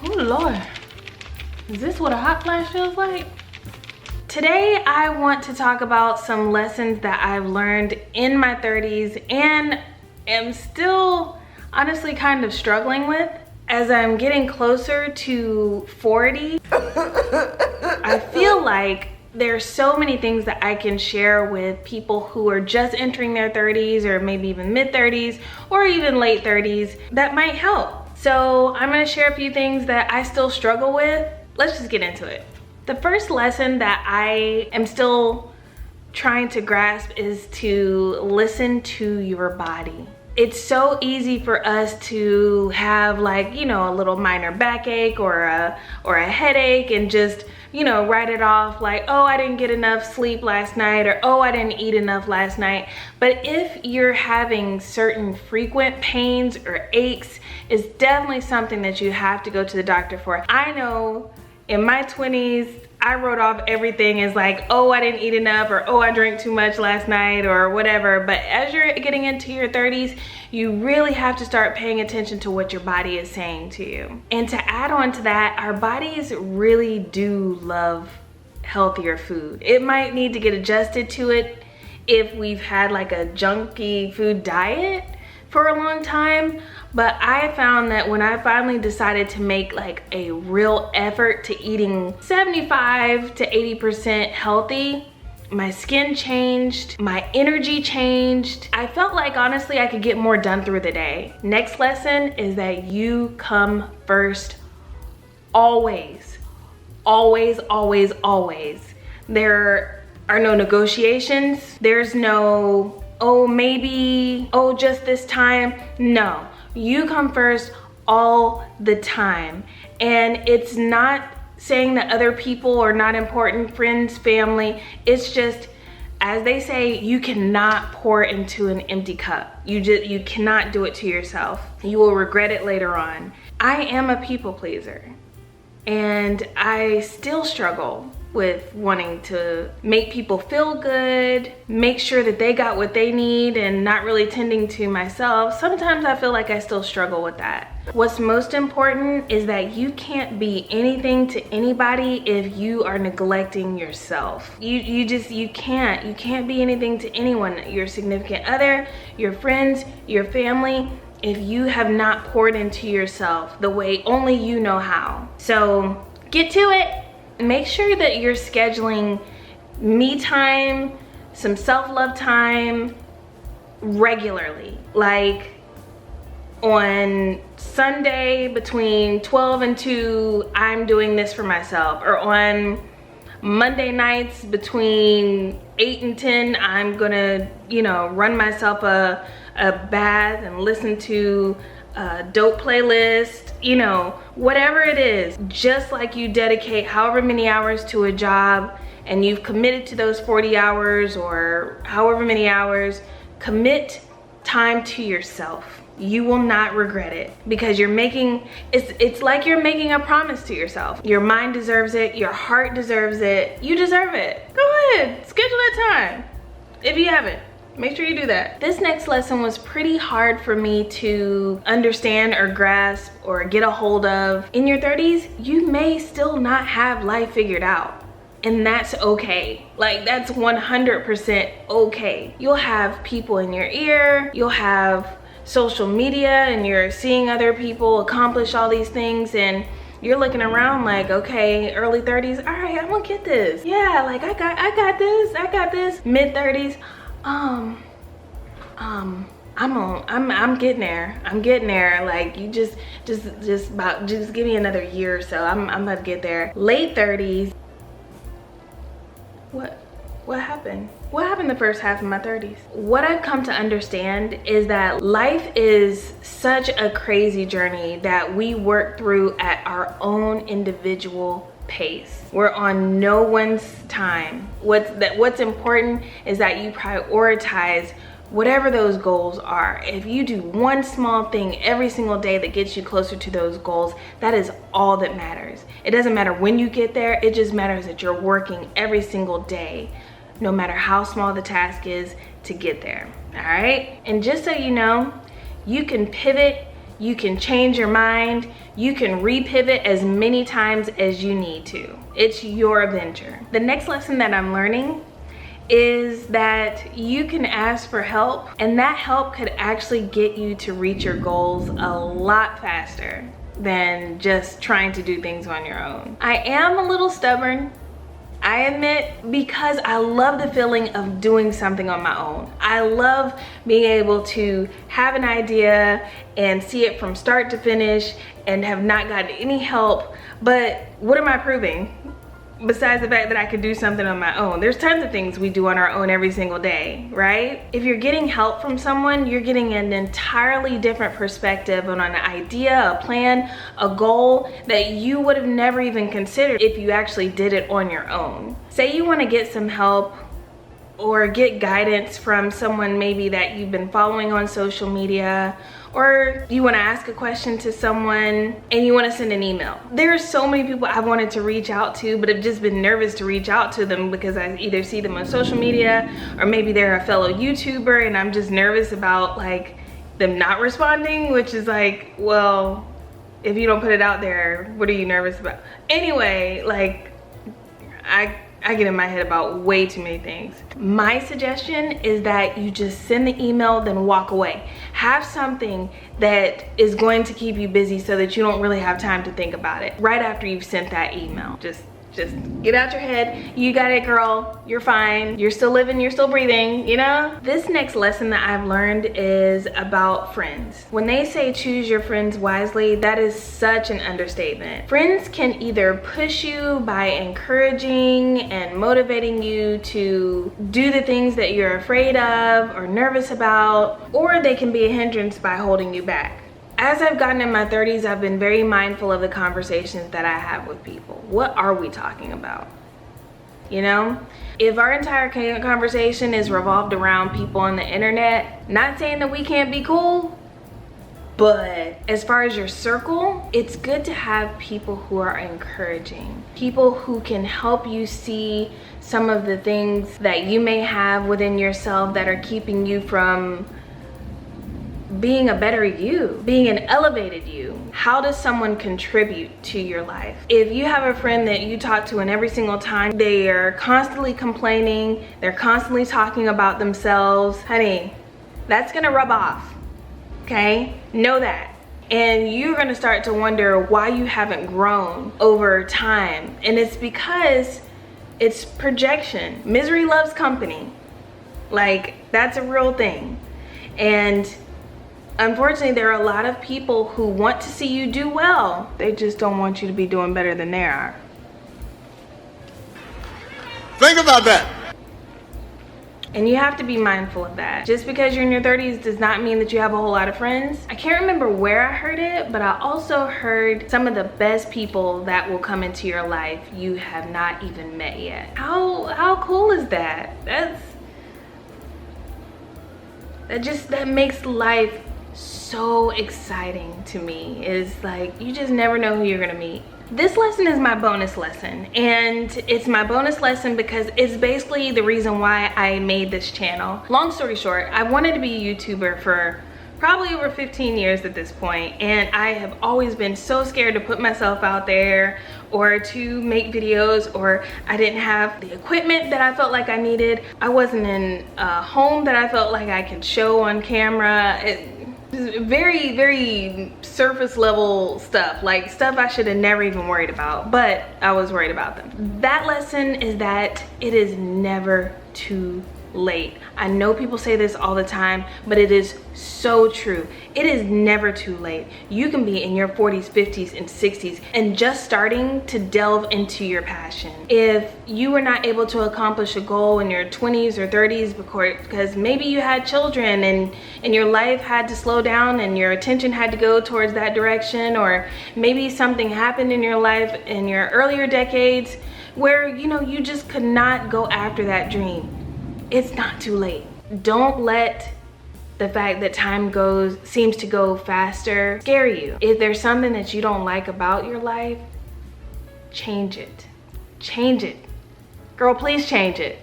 Oh Lord, is this what a hot flash feels like? Today, I want to talk about some lessons that I've learned in my 30s and am still honestly kind of struggling with. As I'm getting closer to 40, I feel like there's so many things that I can share with people who are just entering their 30s or maybe even mid 30s or even late 30s that might help. So I'm gonna share a few things that I still struggle with. Let's just get into it. The first lesson that I am still trying to grasp is to listen to your body. It's so easy for us to have, like, you know, a little minor backache or a headache and just, you know, write it off like, oh, I didn't get enough sleep last night, or oh, I didn't eat enough last night. But if you're having certain frequent pains or aches, it's definitely something that you have to go to the doctor for. I know in my 20s, I wrote off everything as like, oh, I didn't eat enough, or oh, I drank too much last night, or whatever. But as you're getting into your 30s, you really have to start paying attention to what your body is saying to you. And to add on to that, our bodies really do love healthier food. It might need to get adjusted to it if we've had like a junky food diet for a long time. But I found that when I finally decided to make like a real effort to eating 75 to 80% healthy, my skin changed, my energy changed. I felt like honestly I could get more done through the day. Next lesson is that you come first always. Always, always, always. There are no negotiations. There's no, oh, maybe, oh, just this time. No, you come first all the time. And it's not saying that other people are not important, friends, family. It's just, as they say, you cannot pour into an empty cup. You cannot do it to yourself. You will regret it later on. I am a people pleaser, and I still struggle with wanting to make people feel good, make sure that they got what they need, and not really tending to myself. Sometimes I feel like I still struggle with that. What's most important is that you can't be anything to anybody if you are neglecting yourself. You can't be anything to anyone, your significant other, your friends, your family, if you have not poured into yourself the way only you know how. So get to it. Make sure that you're scheduling me time, some self-love time regularly. Like on Sunday between 12 and 2, I'm doing this for myself. Or on Monday nights between 8 and 10, I'm gonna, you know, run myself a bath and listen to a dope playlist, you know, whatever it is. Just like you dedicate however many hours to a job and you've committed to those 40 hours or however many hours, commit time to yourself. You will not regret it, because you're making, it's like you're making a promise to yourself. Your mind deserves it, your heart deserves it, you deserve it. Go ahead, schedule that time. If you haven't, make sure you do that. This next lesson was pretty hard for me to understand or grasp or get a hold of. In your 30s, you may still not have life figured out. And that's okay. Like, that's 100% okay. You'll have people in your ear, you'll have social media, and you're seeing other people accomplish all these things, and you're looking around like, okay, early 30s, all right, I'm gonna get this. Yeah, like I got this. Mid 30s, I'm getting there. I'm getting there. Like, you just give me another year or so. I'm about to get there. Late 30s. What happened? What happened the first half of my 30s? What I've come to understand is that life is such a crazy journey that we work through at our own individual pace. We're on no one's time. What's important is that you prioritize whatever those goals are. If you do one small thing every single day that gets you closer to those goals, that is all that matters. It doesn't matter when you get there, it just matters that you're working every single day, no matter how small the task is, to get there, all right? And just so you know, you can pivot, You can change your mind. You can repivot as many times as you need to. It's your adventure. The next lesson that I'm learning is that you can ask for help, and that help could actually get you to reach your goals a lot faster than just trying to do things on your own. I am a little stubborn, I admit, because I love the feeling of doing something on my own. I love being able to have an idea and see it from start to finish and have not gotten any help. But what am I proving? Besides the fact that I could do something on my own. There's tons of things we do on our own every single day, right? If you're getting help from someone, you're getting an entirely different perspective on an idea, a plan, a goal that you would have never even considered if you actually did it on your own. Say you want to get some help or get guidance from someone maybe that you've been following on social media, or you want to ask a question to someone and you want to send an email. There are so many people I've wanted to reach out to, but have just been nervous to reach out to them because I either see them on social media or maybe they're a fellow YouTuber and I'm just nervous about like them not responding, which is like, well, if you don't put it out there, what are you nervous about? Anyway, like I get in my head about way too many things. My suggestion is that you just send the email, then walk away. Have something that is going to keep you busy so that you don't really have time to think about it right after you've sent that email. Just get out your head. You got it, girl. You're fine. You're still living, you're still breathing, you know? This next lesson that I've learned is about friends. When they say choose your friends wisely, that is such an understatement. Friends can either push you by encouraging and motivating you to do the things that you're afraid of or nervous about, or they can be a hindrance by holding you back. As I've gotten in my 30s, I've been very mindful of the conversations that I have with people. What are we talking about? You know, if our entire conversation is revolved around people on the internet, not saying that we can't be cool, but as far as your circle, it's good to have people who are encouraging, people who can help you see some of the things that you may have within yourself that are keeping you from being a better you, being an elevated you. How does someone contribute to your life? If you have a friend that you talk to and every single time they are constantly complaining, they're constantly talking about themselves, honey, that's gonna rub off, okay? Know that. And you're gonna start to wonder why you haven't grown over time. And it's because it's projection. Misery loves company. Like, that's a real thing. And unfortunately, there are a lot of people who want to see you do well. They just don't want you to be doing better than they are. Think about that. And you have to be mindful of that. Just because you're in your 30s does not mean that you have a whole lot of friends. I can't remember where I heard it, but I also heard some of the best people that will come into your life you have not even met yet. How cool is that? That makes life so exciting to me. Is like, you just never know who you're gonna meet. This lesson is my bonus lesson, and it's my bonus lesson because it's basically the reason why I made this channel. Long story short, I wanted to be a YouTuber for probably over 15 years at this point, and I have always been so scared to put myself out there or to make videos, or I didn't have the equipment that I felt like I needed. I wasn't in a home that I felt like I could show on camera. Very, very surface level stuff, like stuff I should have never even worried about, but I was worried about them. That lesson is that it is never too late. I know people say this all the time, but it is so true. It is never too late. You can be in your 40s, 50s, and 60s and just starting to delve into your passion. If you were not able to accomplish a goal in your 20s or 30s because maybe you had children and your life had to slow down and your attention had to go towards that direction, or maybe something happened in your life in your earlier decades where you just could not go after that dream, it's not too late. Don't let the fact that time seems to go faster scare you. If there's something that you don't like about your life, change it. Change it. Girl, please change it.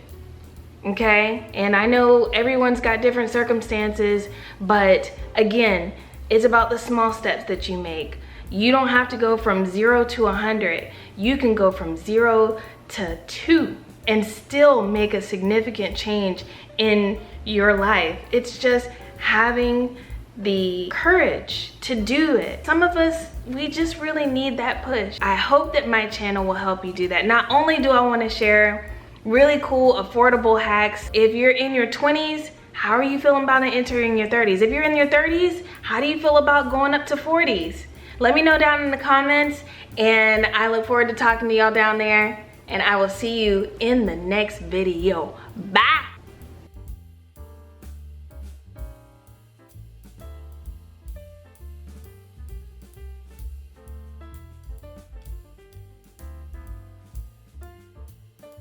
Okay? And I know everyone's got different circumstances, but again, It's about the small steps that you make. You don't have to go from 0 to 100. You can go from 0 to 2 and still make a significant change in your life. It's just having the courage to do it. Some of us, we just really need that push. I hope that my channel will help you do that. Not only do I want to share really cool, affordable hacks. If you're in your 20s, how are you feeling about entering your 30s? If you're in your 30s, how do you feel about going up to 40s? Let me know down in the comments, and I look forward to talking to y'all down there, and I will see you in the next video. Bye.